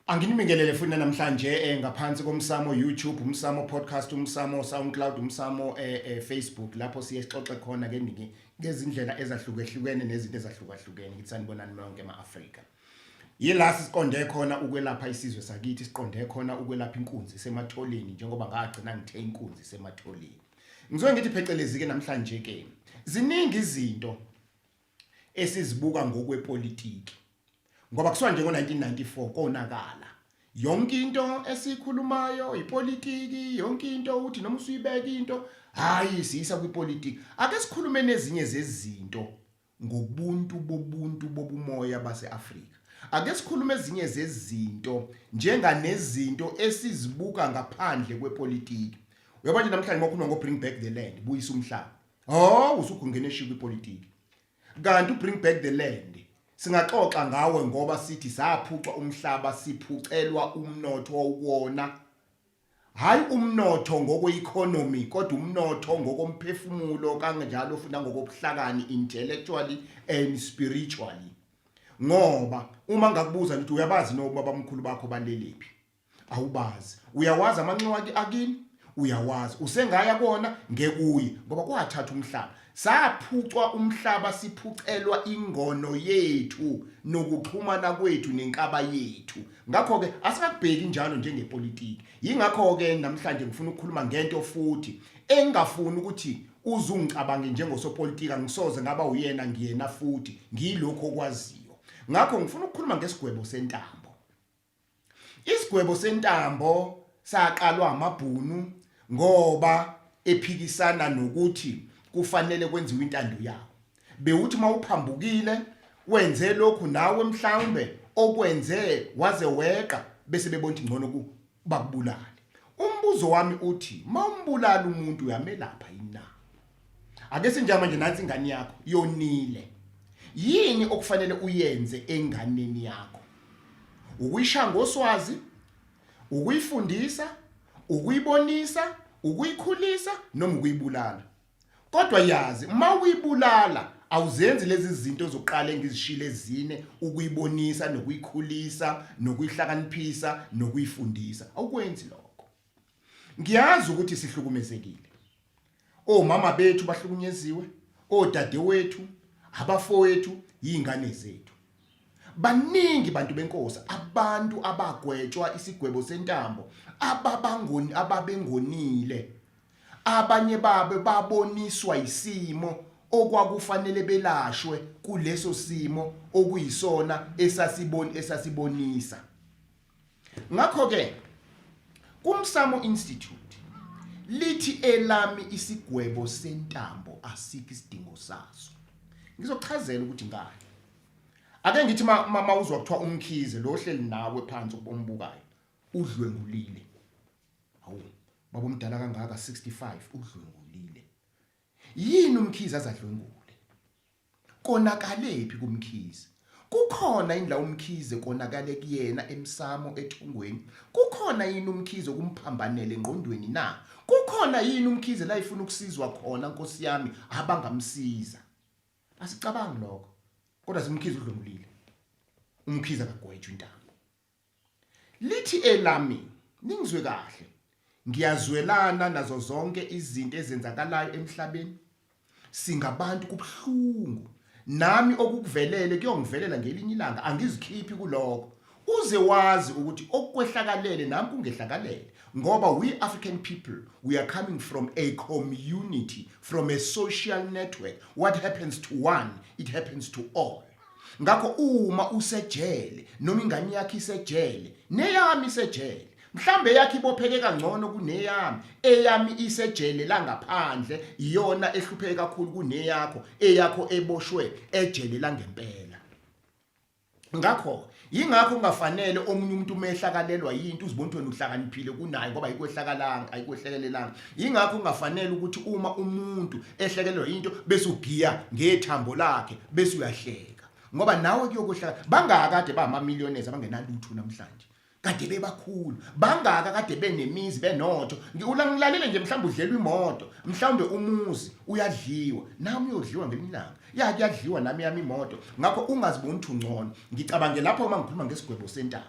Anginibingelele futhi namhlanje ngaphansi komsamo YouTube, umsamo podcast, umsamo SoundCloud, umsamo Facebook lapho siye sixoxe khona ke ngezindlela ezahlukehlukene nezinto ezahlukahlukene ngitsanibonani bonke ema-Afrika. Yila siqonde khona ukwelapha isizwe sakithi, siqonde khona ukwelapha inkunzi sematholeni njengoba ngagcina ngithe inkunzi sematholeni. Ngizoke ngithi phecelezi ke namhlanje ke ziningi izinto esizibuka ngokwepolitiki. Ngoba kuswa nje ngo1994 konakala yonke into esikhulumayo ipolitiki, yonke into uthi noma usuyibeka into hayi siyisa kwipolitiki. Ake sikhulume nezinye zezinto ngobuntu bobumoya baseAfrika. Ake sikhulume ezinye zezinto njenganezinto esizibuka ngaphandle kwepolitiki. Uyabona nje namhlanje ngokukhuluma ngo bring back the land, buyisa umhlaba. Usukungena eshiko ipolitiki. Kanti bring back the land singaxoxa ngawe ngoba sithi saphucwa umhlaba siphucelwa umnotho wona. Hayi umnotho ngokwe-economy kodwa umnotho ngokomphefumulo kanjalo futhi ngokobuhlakani intellectually and spiritually. Ngoba uma ngakubuza ngithi uyabazi noba bamkhulu bakho balelephi? Awubazi. Uyawazi amanxiwa akini? Uyawazi. Usengaya kona ngekuye ngoba kwathatha umhlaba. Saphucwa umhlaba siphucelwa ingono yethu nokuxhumana kwethu nenkaba yethu. Ngakho ke asikubheki njalo njengepolitiki. Yingakho ke namhlanje ngifuna ukukhuluma ngento futhi engafuni ukuthi uzungicabange njengosopolitika ngisoze ngaba uyena ngiyena futhi ngilokho okwaziyo. Ngakho ngifuna ukukhuluma ngesigwebo sentambo. Isigwebo sentambo saqalwa amabhunu ngoba ephikisana nokuthi kufanele kwenziwe intando yawo. Bewuthi mawuphambukile wenze lokhu nawe mhlawumbe okwenze waze weqa bese bebonta ingcono bakubulale. Umbuzo wami uthi mawumbulala umuntu uyamelapha yini? Ake sinje manje nansi ingane yakho yonile. Yini okufanele uyenze enganeni yakho? Ukuyishaya ngoswazi, ukuyifundisa, ukuyibonisa, ukuyikhulisa noma ukuyibulala. Kodwa yazi mawuyibulala awuzenzi lezi zinto zokuqala engizishile ezine, ukuyibonisa nokuyikhulisa nokuyihlakaniphisa nokuyifundisa. Awukwenzi lokho. Ngiyazi ukuthi sihlukumezekile. Omama bethu bahlukunyeziwe, odadewethu, abafowethu, yingane zethu. Baningi bantu benkosi, abantu abagwetshwa isigwebo sentambo, ababengonile. Abanye babe baboniswa isimo okwakufanele belashwe kuleso simo okuyisona esasibonisa. Ngakho ke kuMsamo Institute lithi elami isigwebo sentambo asiki isidingo saso. Ngizochazela ukuthi ngani. Ake ngithi mawuzwa kuthiwa Mkhize lo hleli nawe phansi ubombukayo udlwengulile. Hawu baba umdala kangaka 65 udlwengulile. Yini uMkhize azadlwengule? Konakalephi kuMkhize? Kukhona yini la uMkhize konakale kuyena emsamo ethungweni? Kukhona yini uMkhize kumphambanele engqondweni na? Kukhona yini uMkhize la ifuna ukusizwa khona Nkosi yami abangamsiza? Asicabangi lokho. Kodwa siMkhize udlwengulile. uMkhize akagwetshwa intambo. Lithi elami ningizwe kahle. Ngiyazwelana nazo zonke izinto ezenzakalayo emhlabeni. Singabantu kubhlungu. Nami okukuvelele kuyongivelela ngelinye ilanga angizikhiphi kuloko. Uze wazi ukuthi okwehlakalele nami kungehlakalele. Ngoba we African people, we are coming from a community, from a social network. What happens to one, it happens to all. Ngakho uma usejele noma ingane yakhe isejele, neyami isejele. Mhlambe yakhe ibopheke kangcono kuneyami, eyami isejele la ngaphandle, iyona ehlupheke kakhulu kuneyakho, eyakho eboshwe ejele la ngempela. Ngakho yingakho ungafanele omunye umuntu umehlakalelwa yinto uzibona ukuthi uhlakaniphile kunaye ngoba ayikwehlelelanga. Yingakho ungafanele ukuthi uma umuntu ehlekelelwa yinto bese ugiya ngethambo lakhe bese uyahleka. Ngoba nawe kuyokuhlaka bangaka kade ba ama-millionaires abangenalutho namhlanje. Kade bebakhulu bangaka kade benemizi benotho. Ngilalele nje mhlawumbe udlelwa imoto, mhlawumbe umuzi uyadliwa, nami uyodliwa ngelinilanga. Kuyadliwa nami yami imoto. Ngakho ungaziboni ukuthi ungcono. Ngicabange lapho uma ngikhuluma ngesigwebo sentambo.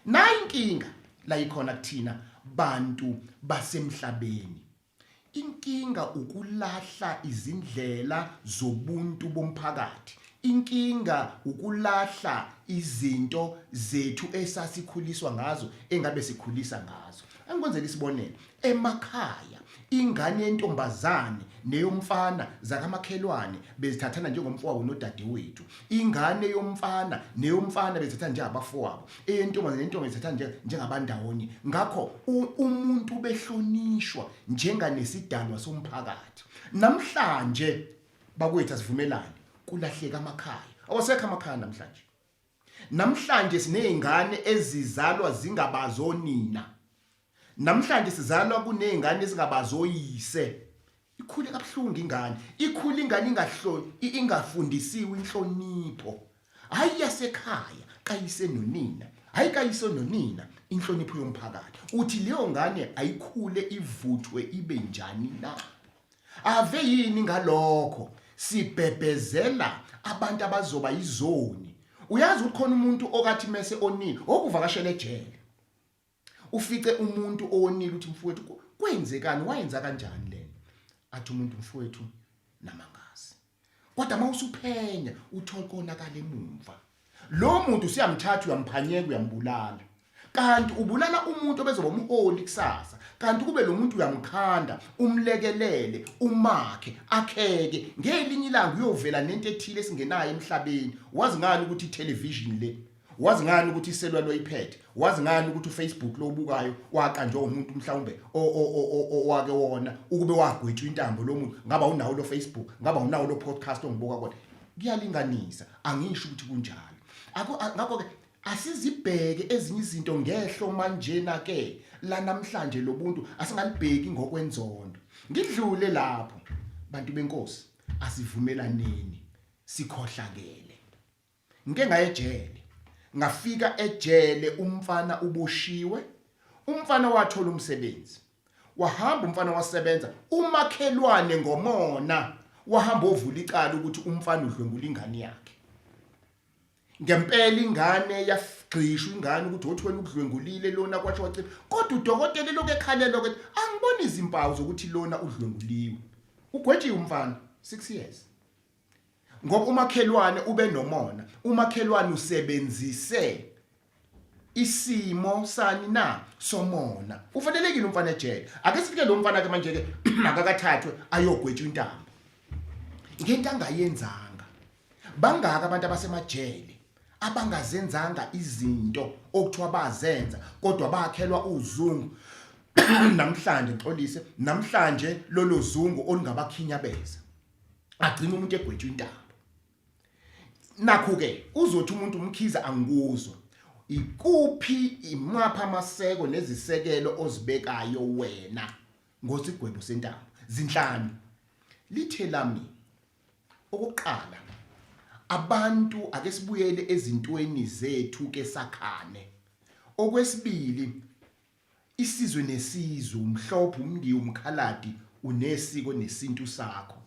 na inkinga la ikhona kuthina bantu basemhlabeni. Inkinga ukulahla izindlela zobuntu bomphakathi. Inkinga ukulahla izinto zethu esasikhuliswa ngazo engabe sikhulisa ngazo. Angikwenzela isibonelo, emakhaya ingane yentombazane neyomfana zakamakhelwane bezithathana njengomfowabo nodadewethu. Ingane yomfana neyomfana bezithathana njengabafowabo. Eyentombazane nentombi bezithathana njengabandawonye. Ngakho umuntu behlonishwa njenganesidalwa somphakathi. Namhlanje bakwethu asivumelane kulahleka amakhaya. Awasekho amakhaya namhlanje. Namhlanje sinezingane ezizalwa zingabazonina. Namhlanje sizalwa kunezingane ezingabazoyise. Ikhule kabuhlungu ingane. Ikhule ingane ingafundisiwe inhlonipho. Hayi yasekhaya kayise nonina. Hayi kayise nonina inhlonipho yomphakathi. Uthi leyo ngane ayikhule ivuthwe ibe njani na? Ave yini ngalokho sibhebhezela abantu abazoba izoni. Uyazi ukuthi khona umuntu okathi mase onile okuvakashela ejele. Ufice umuntu onile uthi mfowethu kwenzekani wayenza kanjani lena? Athi umuntu mfowethu namangazi. Kodwa mawusuphenya uthola konakala emumva. Lo muntu siyamthatha uyamphanyeka uyambulala. Kanti ubulala umuntu obezoba umholi kusasa. Kanti kube lo muntu uyamkhanda, umlekelele, umakhe, akheke. Ngelinye ilanga uyovela nento ethile esingenayo emhlabeni. Wazi ngani ukuthi itelevision le? Wazi ngani ukuthi iselwa lo iPad? Wazi ngani ukuthi uFacebook lo ubukayo waqanjwa umuntu mhlawumbe owake wona ukube wagwetshwa intambo lo muntu ngaba unawo lo Facebook, ngaba unawo lo podcast ongibuka kodwa. Kuyalinganisa, angisho ukuthi kunjalo. Ngakho ke asizibheke ezinye izinto ngehlo manjena ke la namhlanje lobuntu asingalibheki ngokwenzondo. Ngidlule lapho bantu benkosi asivumelaneni sikhohlakele. Ngike ngayejele. Ngafika ejele umfana uboshiwe. Umfana wathola umsebenzi. Wahamba umfana wasebenza umakhelwane ngomona. Wahamba ovula icala ukuthi umfana udlwengula ingane yakhe. Ngempela ingane yagqishwa ingane ukuthi othi wena udlwengulile lona kwathi wacela. Kodwa udokotela lokho ekhalela ukuthi angiboni izimpawu zokuthi lona udlwenguliwe. Ugwetshiwe umfana 6 years. Ngoba umakhelwane ube nomona. Umakhelwane usebenzise isimo sani na somona. Ufanelekile umfana ejele. Ake sifike lo mfana ke manje ke akakathathwe ayogwetshwa intambo. Ngento angayenzanga. Bangaka abantu abasemajele abangazenzanga izinto okuthiwa bazenza kodwa bakhelwa uzungu. Namhlanje ngixolise, namhlanje lolo zungu olungabakhinyabeza. Agcina umuntu egwetshwa intambo. Nakho ke uzothi umuntu Mkhize angikuzwa. Ikuphi imapha amaseko nezisekelo ozibekayo wena ngosigwebo sentambo? Zinhlanu. Lithe lami okokuqala abantu ake sibuyele ezintweni zethu ke sakhane. Okwesibili isizwe nesizwe umhlophe umndiyi umkhaladi unesiko nesintu sakho.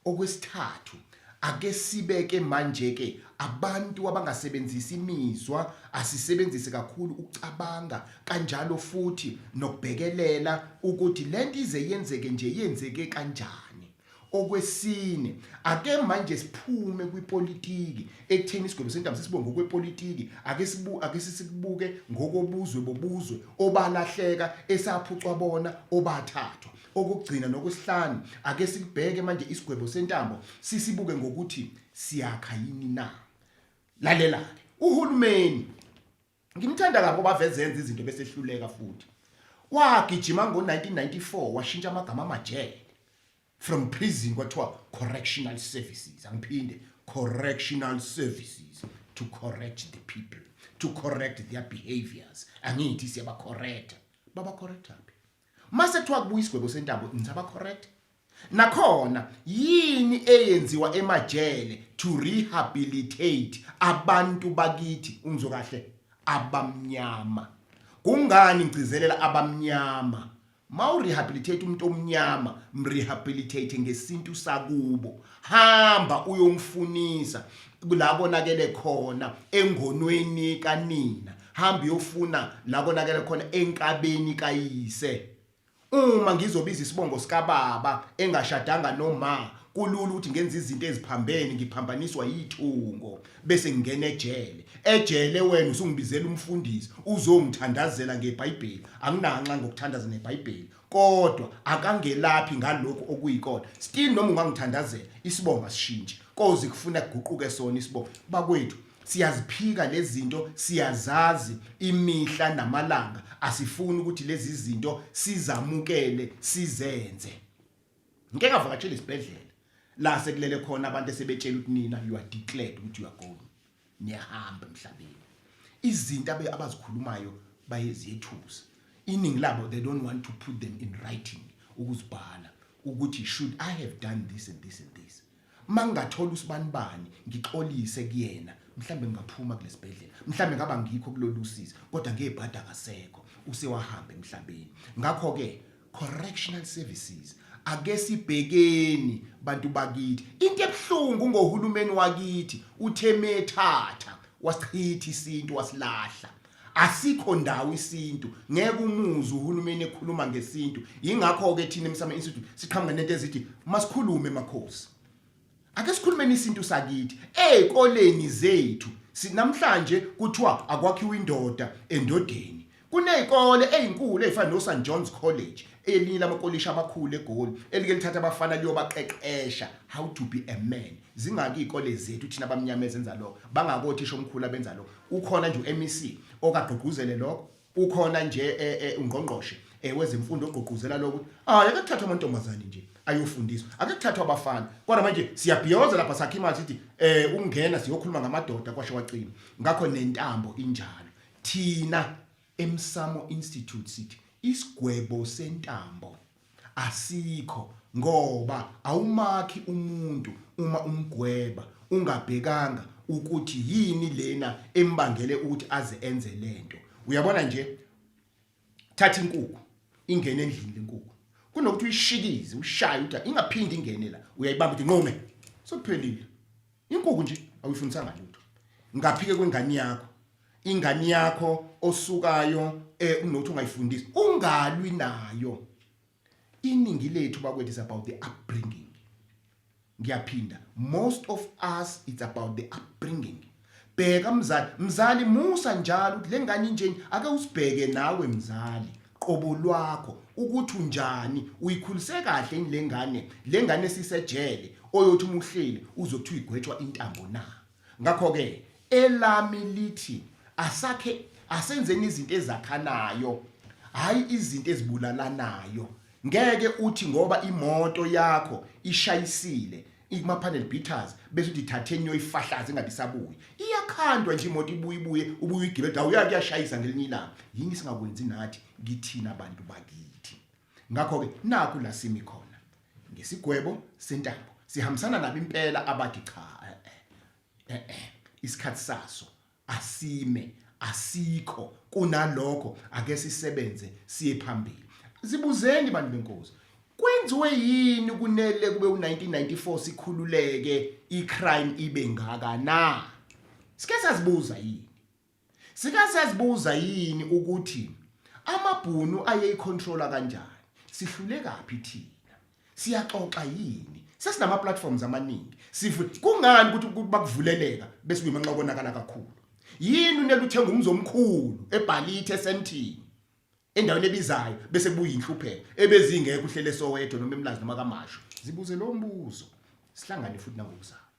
Okwesithathu ake sibeke manje ke abantu abangasebenzisi imizwa asisebenzise kakhulu ukucabanga kanjalo futhi nokubhekelela ukuthi lento ize yenzeke nje yenzeke kanjani. Okwesine ake manje siphume kwipolitiki ekutheni isigwebo sentambo sisibonge ngokwepolitiki ake sisibuke ngokobuzwe bobuzwe obalahleka esaphucwa bona obathathwa. Okugcina nokwesihlanu ake sibheke manje isigwebo sentambo sisibuke ngokuthi siyakha yini na. Lalela uhulumeni ngimthanda kabi obavezenza izinto bese hluleka futhi. Wagijima ngo1994 washintsha amagama amajele from prison kwathiwa correctional services. Angiphinde correctional services to correct the people, to correct their behaviors. Angithi siyaba correct. Baba correct happy. Mase kuthiwa kubuya isigwebo sentambo ngisaba correct. Nakhona yini eyenziwa emajele to rehabilitate abantu bakithi unzo kahle abamnyama? Kungani ngicizelela abamnyama? Mawu rehabilitate umuntu omnyama mrehabilitate ngesintu sakubo. Hamba uyomfunisa la konakele khona engonweni kanina. hamba uyofuna la konakele khona enkabeni kayise. Uma ngizobiza isibongo sikababa engashadanga noma kulula ukuthi ngenza izinto eziphambene ngiphambaniswa yithungo bese ngingena ejele wena usungibizela umfundisi uzongithandazela ngeBhayibheli anginanxa ngokuthandaza neBhayibheli kodwa akangelaphi ngalokho okuyikona still noma ungangithandazela isibongo asishintshe koze kufuna kuguquke sona isibongo bakwethu siyaziphika lezi zinto siyazazi imihla namalanga asifuni ukuthi lezi zinto sizamukele sizenze ngeke ngavakatshela isibhedlela la sekulele khona abantu esebetshela ukuthi nina you are declared ukuthi you are going niyahamba emhlabeni izinto abazikhulumayo bayeziyethusa iningi labo they don't want to put them in writing ukuzibhala ukuthi should I have done this and this and this mangathola usibanibani ngixolise kuyena mhlambe ngingaphuma kulesibhedlela mhlambe ngaba ngikho kulolusizi kodwa ngebhada kasekho usewahamba emhlabeni ngakho ke correctional services ake sibhekeni bantu bakithi into ebhlungu ngohulumeni wakithi uthemethatha wasichitha isinto wasilahla asikho ndawo isinto ngeke umuzi uhulumeni ekhuluma ngesinto ingakho ke thina eMsamo Institute siqhamuka nento ezithi masikhulume emakhosi ake sikhulumeni isinto sakithi ezikoleni zethu namhlanje kuthiwa akwakhiwa indoda endodeni kunezikole ezinkulu ezifana no St John's College elinye lamakolisi amakhulu eGoli elike lithatha abafana liyobaqeqesha how to be a man zingaki izikole zethu thina abamnyama ezenza lokho bangakothisha omkhulu abenza lokho ukhona nje uMEC okagqugquzele lokho ukhona nje ungqongqoshe wezemfundo ogqugquzela lokho ake kuthathwa amantombazane nje ayofundiswa ake kuthathwa abafana kodwa manje siyabhiyoza lapha sakhima sithi ungena siyokhuluma ngamadoda kwasho wacima ngakho nentambo injalo thina eMsamo Institute sithi isigwebo sentambo asikho ngoba awumakhi umuntu uma umgweba ungabhekanga ukuthi yini lena embangele ukuthi aze enze lento uyabona nje thatha inkukhu ingene endlini lenkukhu kunokuthi uyishikize ushaye uthi ingaphindi ingene la uyayibamba uthi nqome sokuphelile inkukhu nje awuyifundisanga lutho ngaphike ingane yakho osukayo unokuthi ungayifundisi ungalwi nayo iningi lethu bakwethu is about the upbringing ngiyaphinda most of us it's about the upbringing bheka mzali musa njalo ukuthi lengane nje ake usibheke nawe mzali qobo lwakho ukuthi unjani uyikhulise kahle lengane sisejele oyothi umuhleli uzothi uyigwetshwa intambo na ngakho ke elami lithi asenzeni izinto ezakhanayo hayi izinto ezibulalanayo ngeke uthi ngoba imoto yakho ishayisile ima panel beaters bese uthi thatheni yoyifahlaza engabisabuyi iyakhandwa nje imoto ibuye uyigibela uyashayisa ngelinye ilanga yini singakwenzi nathi ngithina abantu bakithi ngakho ke naku la simi khona ngesigwebo sentambo sihambisana nabo impela abathi cha isikhathi saso asime asikho kunalokho ake sisebenze siye phambili zibuzeni bantu benkosi kwenziwe yini kunele kube u1994 sikhululeke icrime ibe ngaka na sike sazibuza yini ukuthi amabhunu ayeyicontrola kanjani sihlulekaphi thina siyaxoxa yini sesinama platforms amaningi kungani ukuthi bakuvuleleka bese kuyimanqa konakala kakhulu yini unele uthenga umzomkhulu eBhalithe esentini endaweni ebizayo bese kubuya inhlupheko ebezingeke uhlele Soweto noma eMlazi noma kaMashu zibuze lo mbuzo sihlangane futhi nangokuzayo